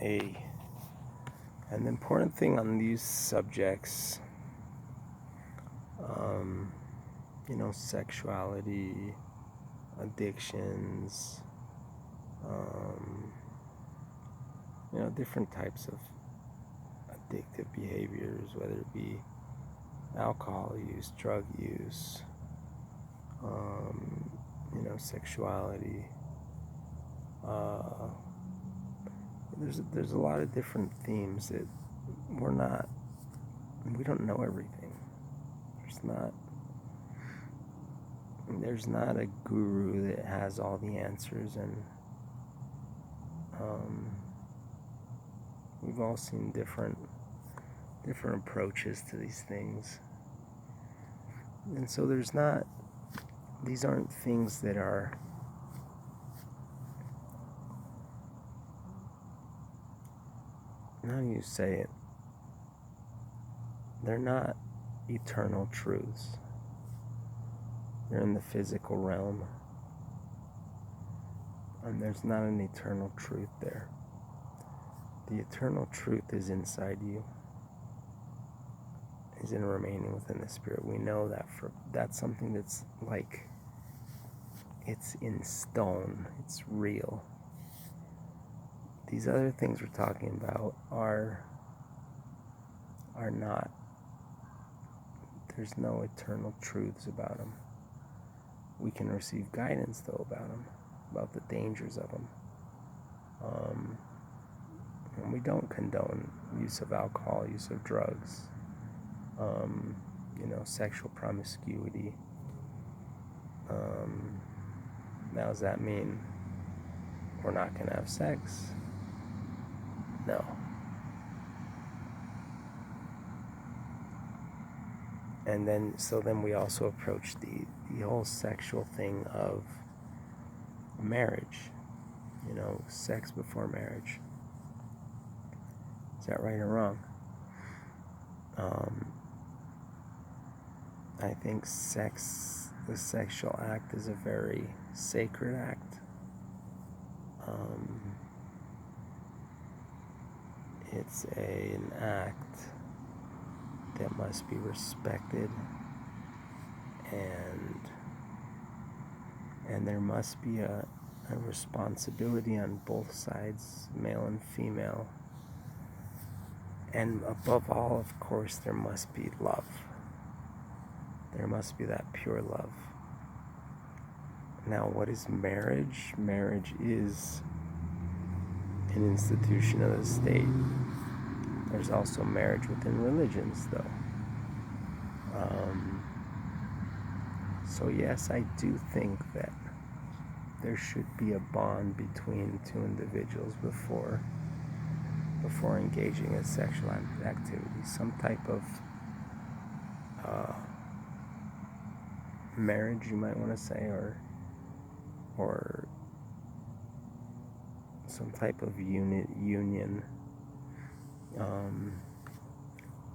an important thing on these subjects, sexuality, addictions, different types of addictive behaviors, whether it be alcohol use, drug use, sexuality. There's a lot of different themes that we don't know everything. There's not a guru that has all the answers, and we've all seen different approaches to these things. And so these aren't things that are how do you say it? They're not eternal truths. They're in the physical realm. And there's not an eternal truth there. The eternal truth is inside you. Is in remaining within the Spirit. We know that's something that's like, it's in stone. It's real. These other things we're talking about are not. There's no eternal truths about them. We can receive guidance though about them, about the dangers of them. And we don't condone use of alcohol, use of drugs, sexual promiscuity. Now, does that mean we're not going to have sex? No. And then we also approach the whole sexual thing of marriage, sex before marriage. Is that right or wrong? I think the sexual act is a very sacred act. It's an act that must be respected, and there must be a responsibility on both sides, male and female. And above all, of course, there must be love. There must be that pure love. Now, what is marriage? Marriage is an institution of the state. There's also marriage within religions, though. So yes, I do think that there should be a bond between two individuals before engaging in sexual activity. Some type of marriage, you might want to say, or some type of union.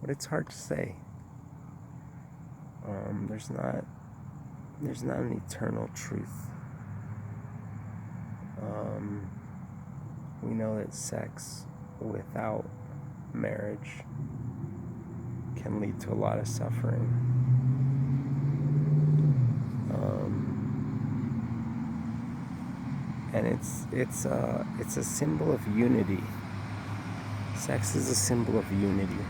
But it's hard to say. There's not an eternal truth. We know that sex without marriage can lead to a lot of suffering. And it's a symbol of unity. Sex is a symbol of unity.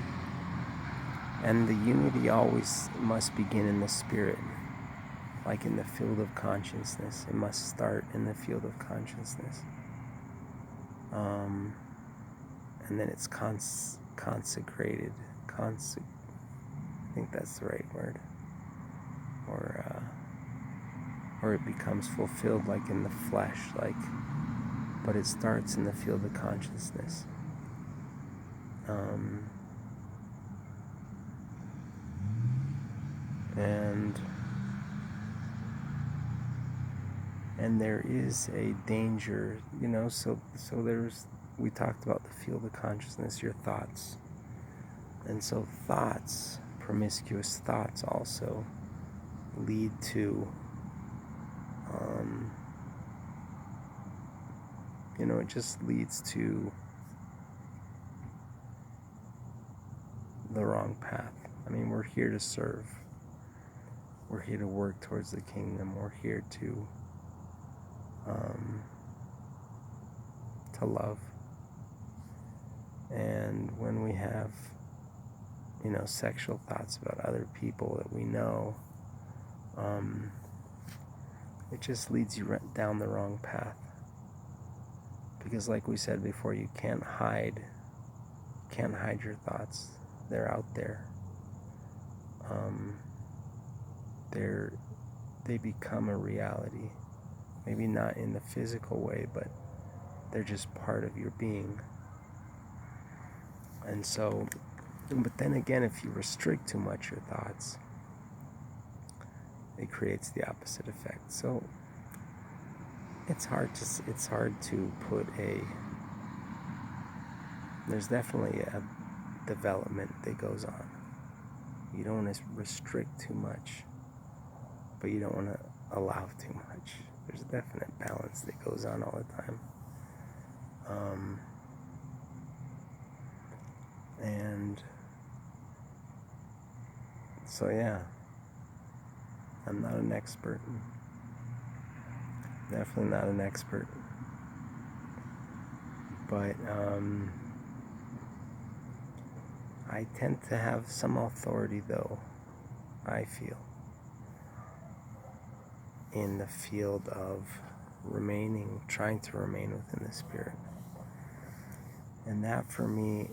And the unity always must begin in the spirit, like in the field of consciousness. It must start in the field of consciousness. And then it's consecrated. I think that's the right word. Or it becomes fulfilled, like in the flesh, but it starts in the field of consciousness. And there is a danger, so we talked about the field of consciousness, your thoughts. And so thoughts, promiscuous thoughts, also lead to it just leads to the wrong path. I mean, we're here to serve. We're here to work towards the kingdom. We're here to love. And when we have, sexual thoughts about other people that we know, it just leads you down the wrong path. Because like we said before, you can't hide your thoughts. They're out there. They become a reality. Maybe not in the physical way, but they're just part of your being. And so, but then again, if you restrict too much your thoughts, it creates the opposite effect. So it's hard to put there's definitely a development that goes on. You don't want to restrict too much, but you don't want to allow too much. There's a definite balance that goes on all the time. And so yeah, I'm not an expert. Definitely not an expert. But I tend to have some authority, though, I feel, in the field of trying to remain within the Spirit. And that, for me,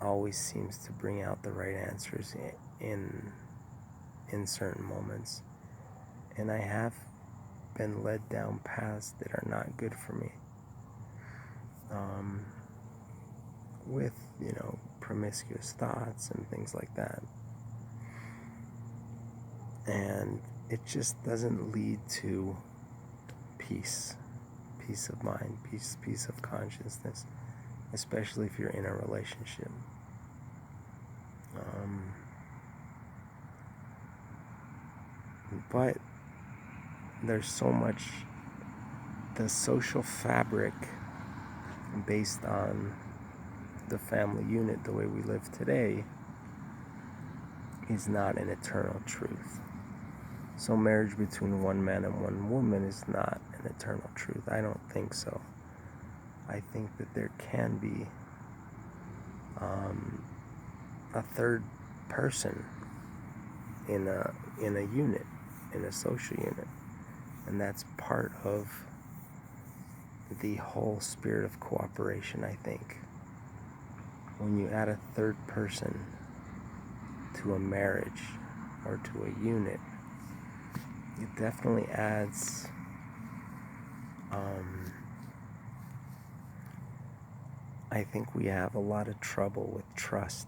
always seems to bring out the right answers in certain moments. And I have been led down paths that are not good for me. With, promiscuous thoughts and things like that. And it just doesn't lead to peace of mind, peace of consciousness, especially if you're in a relationship. But there's so much, the social fabric based on the family unit, the way we live today, is not an eternal truth. So marriage between one man and one woman is not an eternal truth. I don't think so. I think that there can be a third person in a unit, in a social unit, and that's part of the whole spirit of cooperation. I think when you add a third person to a marriage or to a unit, it definitely adds I think we have a lot of trouble with trust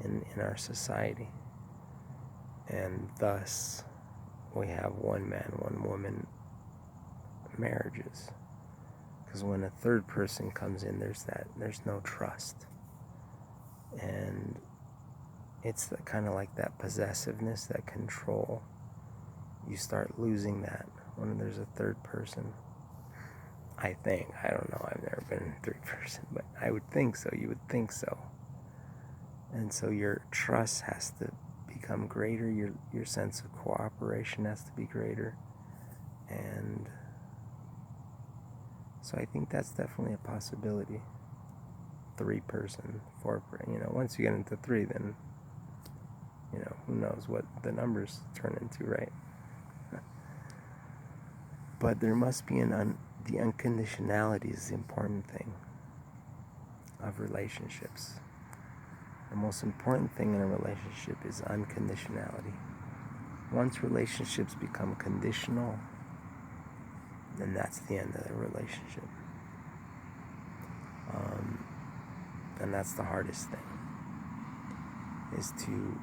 in our society, and thus we have one man, one woman marriages. Because when a third person comes in, there's no trust, and it's kind of like that possessiveness, that control. You start losing that when there's a third person. I think. I don't know. I've never been a third person, but I would think so. You would think so. And so your trust has to become greater. Your sense of cooperation has to be greater. And so I think that's definitely a possibility. 3-person, 4-person. Once you get into 3, then, who knows what the numbers turn into, right? But there must be the unconditionality is the important thing of relationships. The most important thing in a relationship is unconditionality. Once relationships become conditional, then that's the end of the relationship. And that's the hardest thing, is to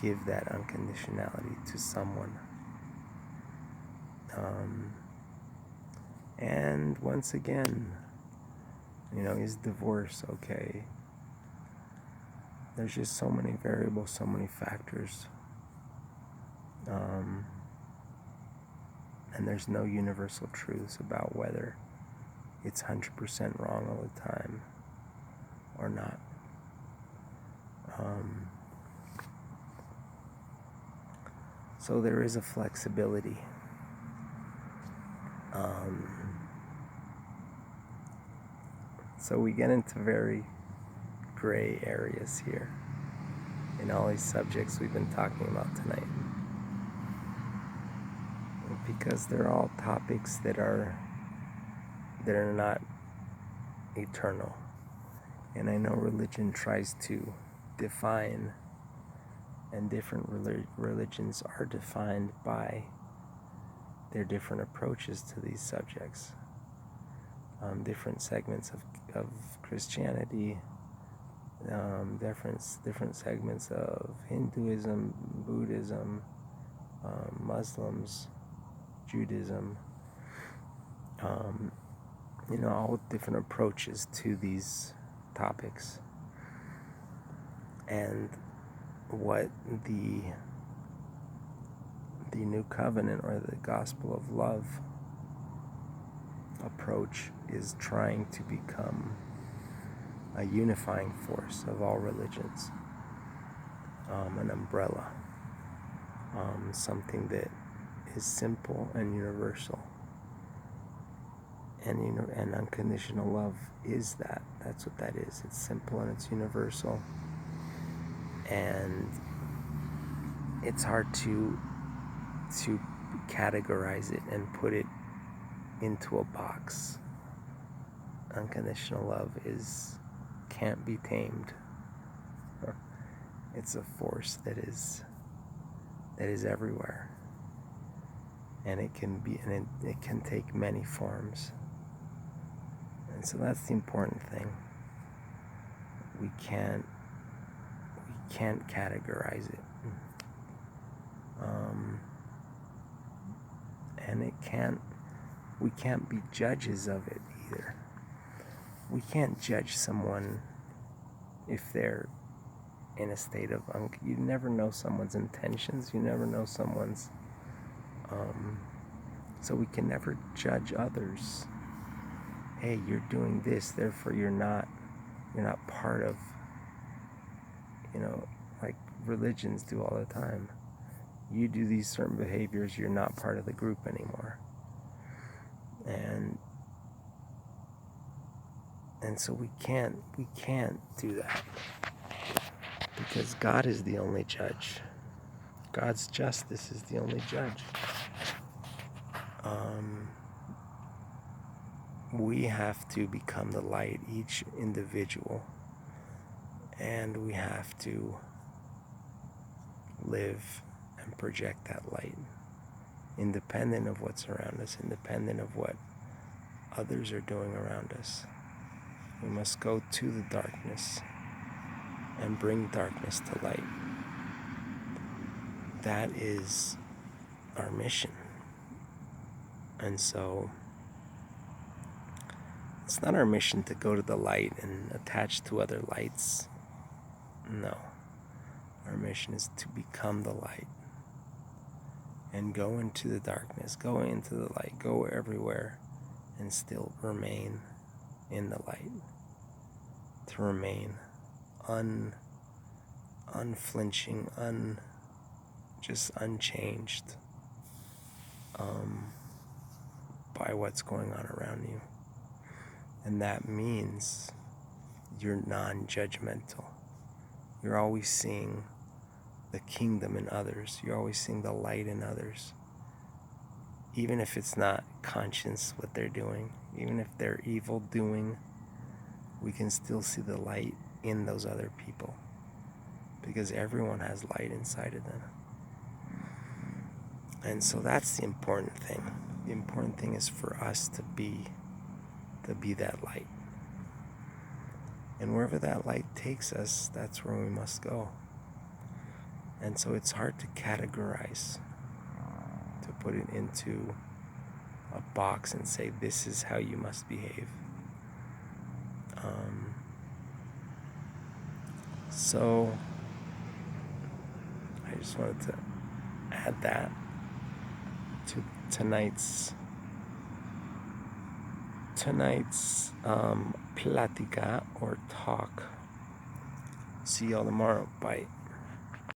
give that unconditionality to someone. And once again, is divorce okay? There's just so many variables, so many factors. And there's no universal truths about whether it's 100% wrong all the time or not. Um, so there is a flexibility. So we get into very gray areas here in all these subjects we've been talking about tonight, because they're all topics that are not eternal. And I know religion tries to define, and different religions are defined by their different approaches to these subjects. Different segments of Christianity, different segments of Hinduism, Buddhism, Muslims, Judaism, all different approaches to these topics. And what the New Covenant, or the Gospel of Love approach, is trying to become a unifying force of all religions, an umbrella, something that is simple and universal. And unconditional love is that. That's what that is. It's simple and it's universal. And it's hard to categorize it and put it into a box. Unconditional love can't be tamed. It's a force that is everywhere, and it can take many forms. And so that's the important thing. We can't categorize it, and we can't be judges of it either. We can't judge someone if they're in a state of you never know someone's intentions. You never know someone's. So we can never judge others. Hey, you're doing this, therefore you're not part of. Like religions do all the time. You do these certain behaviors, you're not part of the group anymore. And so we can't do that, because God is the only judge. God's justice is the only judge. We have to become the light, each individual, and we have to live and project that light, independent of what's around us, independent of what others are doing around us. We must go to the darkness and bring darkness to light. That is our mission. And so it's not our mission to go to the light and attach to other lights. No. Our mission is to become the light and go into the darkness, go into the light, go everywhere, and still remain in the light. To remain unflinching, just unchanged by what's going on around you. And that means you're non-judgmental. You're always seeing the kingdom in others. You're always seeing the light in others. Even if it's not conscious what they're doing, even if they're evil doing, we can still see the light in those other people, because everyone has light inside of them. And so that's the important thing. The important thing is for us to be that light. And wherever that light takes us, that's where we must go. And so it's hard to categorize, to put it into a box and say, this is how you must behave. So I just wanted to add that to tonight's plática or talk See y'all tomorrow. Bye.